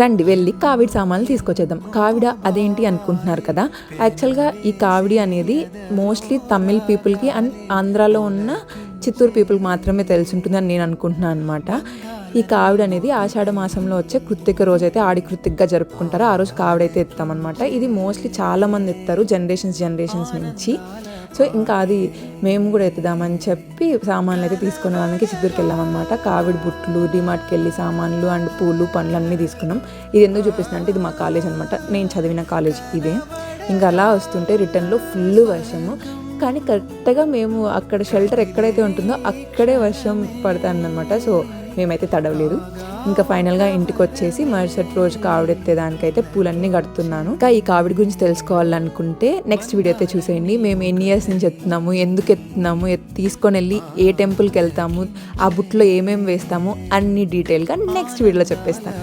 రండి వెళ్ళి కావిడి సామాన్లు తీసుకొచ్చేద్దాం. కావిడ అదేంటి అనుకుంటున్నారు కదా, యాక్చువల్గా ఈ కావిడి అనేది మోస్ట్లీ తమిళ్ పీపుల్కి అండ్ ఆంధ్రాలో ఉన్న చిత్తూరు పీపుల్కి మాత్రమే తెలిసి ఉంటుందని నేను అనుకుంటున్నాను అనమాట. ఈ కావిడ అనేది ఆషాఢ మాసంలో వచ్చే కృత్తిక రోజు అయితే ఆడి కృత్తికగా జరుపుకుంటారు. ఆ రోజు కావిడైతే ఎత్తామన్నమాట. ఇది మోస్ట్లీ చాలామంది ఎత్తారు జనరేషన్స్ నుంచి. సో ఇంకా అది మేము కూడా ఎత్తుదామని చెప్పి సామాన్లు అయితే తీసుకునేదానికి చిత్తూరుకి వెళ్ళామన్నమాట. కావిడి బుట్లు, డిమార్ట్కి వెళ్ళి సామాన్లు అండ్ పూలు పండ్లు అన్నీ తీసుకున్నాం. ఇది ఎందుకు చూపిస్తున్నా అంటే ఇది మా కాలేజ్ అనమాట, నేను చదివిన కాలేజ్ ఇదే. ఇంకా అలా వస్తుంటే రిటర్న్లో ఫుల్ వర్షము, కానీ కరెక్ట్గా మేము అక్కడ షెల్టర్ ఎక్కడైతే ఉంటుందో అక్కడే వర్షం పడుతుందన్నమాట. సో మేమైతే తడవలేదు. ఇంకా ఫైనల్గా ఇంటికి వచ్చేసి మరుసటి రోజు కావిడెత్తేదానికైతే పూలన్నీ కడుతున్నాను. ఇంకా ఈ కావిడి గురించి తెలుసుకోవాలనుకుంటే నెక్స్ట్ వీడియో అయితే చూసేయండి. మేము ఎన్ని ఇయర్స్ నుంచి ఎత్తున్నాము, ఎందుకు ఎత్తున్నాము, తీసుకొని వెళ్ళి ఏ టెంపుల్కి వెళ్తాము, ఆ బుట్లో ఏమేమి వేస్తాము అన్ని డీటెయిల్గా నెక్స్ట్ వీడియోలో చెప్పేస్తాను.